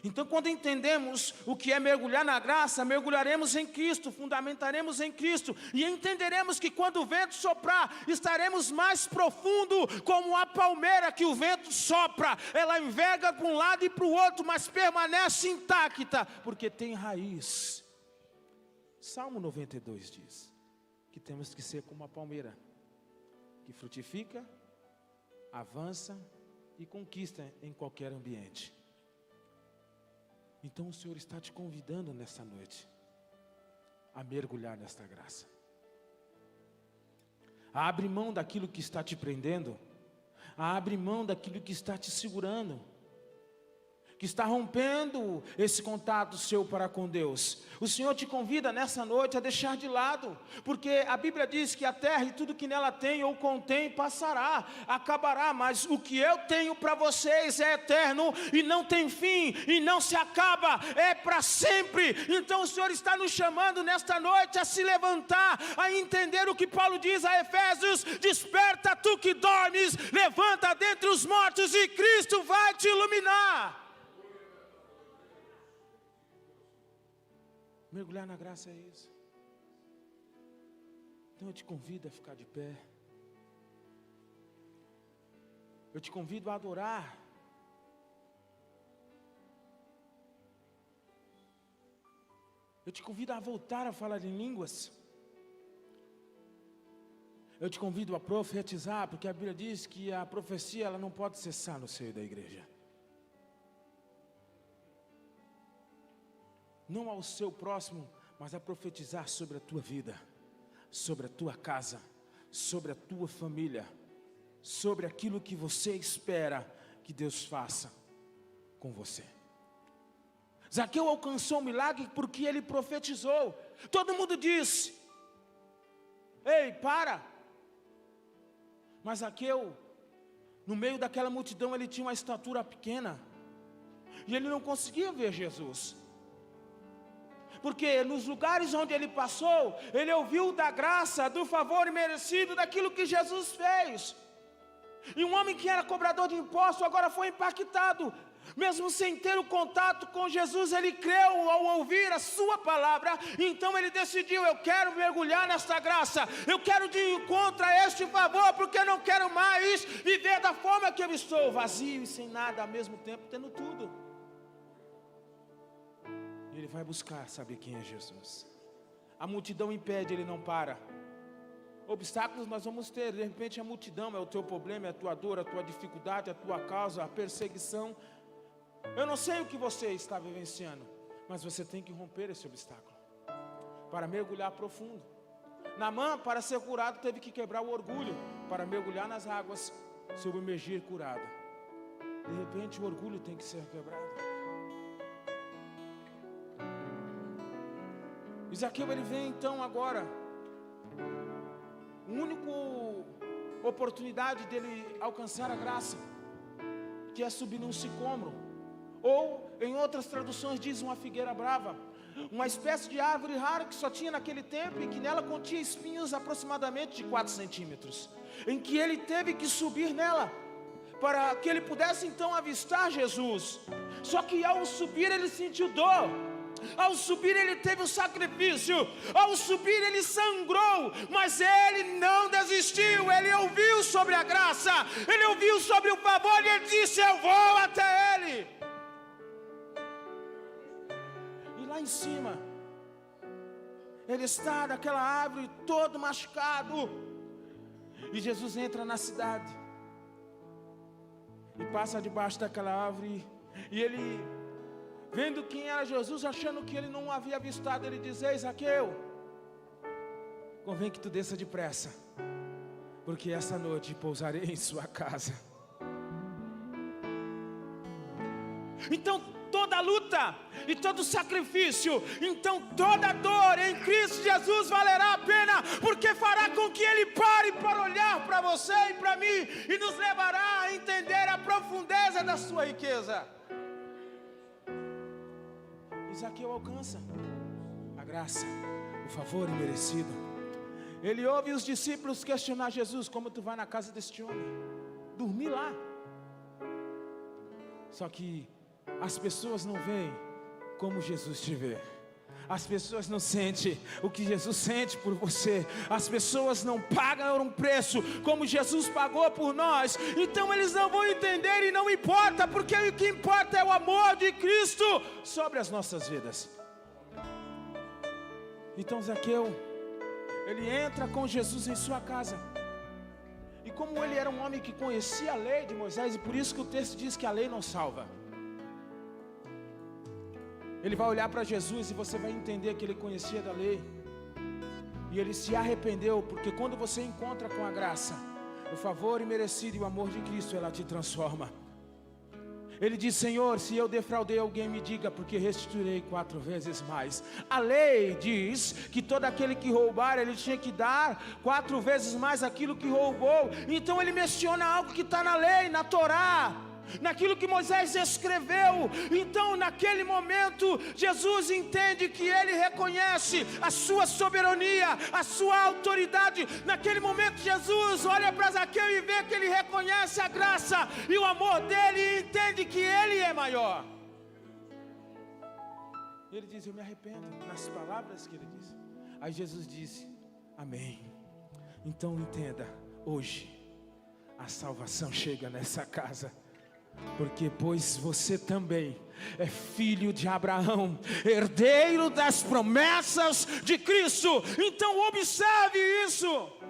Então, quando entendemos o que é mergulhar na graça, mergulharemos em Cristo, fundamentaremos em Cristo e entenderemos que quando o vento soprar, estaremos mais profundo, como a palmeira que o vento sopra. Ela enverga para um lado e para o outro, mas permanece intacta, porque tem raiz. Salmo 92 diz que temos que ser como a palmeira, que frutifica, avança e conquista em qualquer ambiente. Então o Senhor está te convidando nesta noite a mergulhar nesta graça, a abrir mão daquilo que está te prendendo, a abrir mão daquilo que está te segurando, que está rompendo esse contato seu para com Deus. O Senhor te convida nessa noite a deixar de lado, porque a Bíblia diz que a terra e tudo que nela tem ou contém passará, acabará, mas o que eu tenho para vocês é eterno e não tem fim e não se acaba, é para sempre. Então o Senhor está nos chamando nesta noite a se levantar, a entender o que Paulo diz a Efésios: desperta tu que dormes, levanta dentre os mortos e Cristo vai te iluminar. Mergulhar na graça é isso. Então eu te convido a ficar de pé. Eu te convido a adorar. Eu te convido a voltar a falar em línguas. Eu te convido a profetizar, porque a Bíblia diz que a profecia ela não pode cessar no seio da igreja. Não ao seu próximo, mas a profetizar sobre a tua vida, sobre a tua casa, sobre a tua família, sobre aquilo que você espera que Deus faça com você. Zaqueu alcançou o milagre porque ele profetizou. Todo mundo disse: ei, para! Mas Zaqueu, no meio daquela multidão, ele tinha uma estatura pequena, e ele não conseguia ver Jesus, porque nos lugares onde ele passou, ele ouviu da graça, do favor imerecido, daquilo que Jesus fez. E um homem que era cobrador de impostos agora foi impactado. Mesmo sem ter o contato com Jesus, ele creu ao ouvir a sua palavra. Então ele decidiu: eu quero mergulhar nesta graça, eu quero de encontro a este favor, porque eu não quero mais viver da forma que eu estou, vazio e sem nada, ao mesmo tempo tendo tudo. E ele vai buscar saber quem é Jesus. A multidão impede, ele não para. Obstáculos nós vamos ter, de repente a multidão é o teu problema, é a tua dor, a tua dificuldade, a tua causa, a perseguição. Eu não sei o que você está vivenciando, mas você tem que romper esse obstáculo para mergulhar profundo. Naamã, para ser curado, teve que quebrar o orgulho para mergulhar nas águas, submergir curado. De repente o orgulho tem que ser quebrado. Zaqueu, ele vem então agora, a única oportunidade dele alcançar a graça, que é subir num sicômoro, ou em outras traduções diz uma figueira brava, uma espécie de árvore rara que só tinha naquele tempo e que nela continha espinhos aproximadamente de 4 centímetros, em que ele teve que subir nela, para que ele pudesse então avistar Jesus. Só que ao subir ele sentiu dor, ao subir ele teve um sacrifício, ao subir ele sangrou, mas ele não desistiu. Ele ouviu sobre a graça, ele ouviu sobre o favor, e ele disse: eu vou até ele. E lá em cima ele está daquela árvore todo machucado, e Jesus entra na cidade e passa debaixo daquela árvore, e ele, vendo quem era Jesus, achando que ele não o havia avistado, ele diz: ei, Zaqueu, convém que tu desça depressa, porque essa noite pousarei em sua casa. Então toda luta e todo sacrifício, então toda dor em Cristo Jesus valerá a pena, porque fará com que Ele pare para olhar para você e para mim, e nos levará a entender a profundeza da sua riqueza. Zaqueu alcança a graça, o favor imerecido. Ele ouve os discípulos questionar Jesus: como tu vai na casa deste homem, dormir lá? Só que as pessoas não veem como Jesus te vê. As pessoas não sentem o que Jesus sente por você. As pessoas não pagam um preço como Jesus pagou por nós. Então eles não vão entender, e não importa, porque o que importa é o amor de Cristo sobre as nossas vidas. Então Zaqueu, ele entra com Jesus em sua casa. E como ele era um homem que conhecia a lei de Moisés, e por isso que o texto diz que a lei não salva, ele vai olhar para Jesus, e você vai entender que ele conhecia da lei, e ele se arrependeu, porque quando você encontra com a graça, o favor imerecido e o amor de Cristo, ela te transforma. Ele diz: Senhor, se eu defraudei alguém, me diga, porque restituirei 4 vezes mais. A lei diz que todo aquele que roubar, ele tinha que dar 4 vezes mais aquilo que roubou. Então ele menciona algo que está na lei, na Torá, naquilo que Moisés escreveu. Então naquele momento Jesus entende que ele reconhece a sua soberania, a sua autoridade. Naquele momento Jesus olha para Zaqueu e vê que ele reconhece a graça e o amor dele, e entende que ele é maior. Ele diz: eu me arrependo, nas palavras que ele disse. Aí Jesus disse: amém. Então entenda, hoje a salvação chega nessa casa, porque pois você também é filho de Abraão, herdeiro das promessas de Cristo. Então observe isso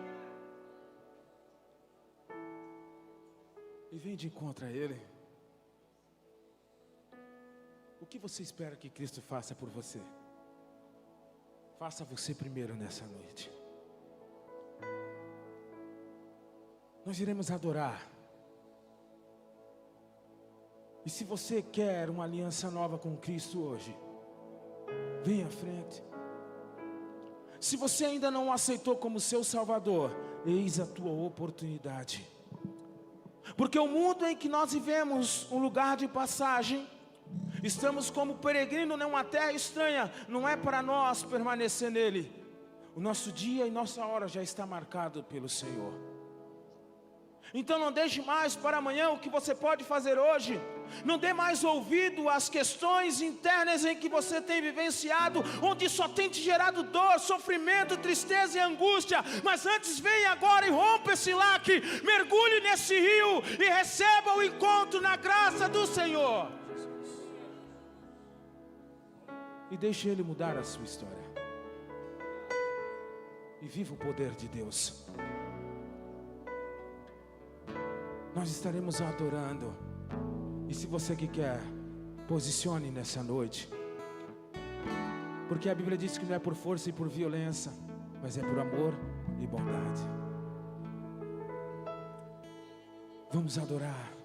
e vem de encontro a Ele. O que você espera que Cristo faça por você? Faça você primeiro nessa noite. Nós iremos adorar. E se você quer uma aliança nova com Cristo hoje, venha à frente. Se você ainda não o aceitou como seu Salvador, eis a tua oportunidade. Porque o mundo em que nós vivemos, um lugar de passagem, estamos como peregrino numa terra estranha, não é para nós permanecer nele. O nosso dia e nossa hora já está marcado pelo Senhor. Então não deixe mais para amanhã o que você pode fazer hoje. Não dê mais ouvido às questões internas em que você tem vivenciado, onde só tem te gerado dor, sofrimento, tristeza e angústia. Mas antes venha agora e rompa esse laque, mergulhe nesse rio e receba o encontro na graça do Senhor. E deixe Ele mudar a sua história. E viva o poder de Deus. Nós estaremos adorando. E se você que quer, posicione nessa noite. Porque a Bíblia diz que não é por força e por violência, mas é por amor e bondade. Vamos adorar.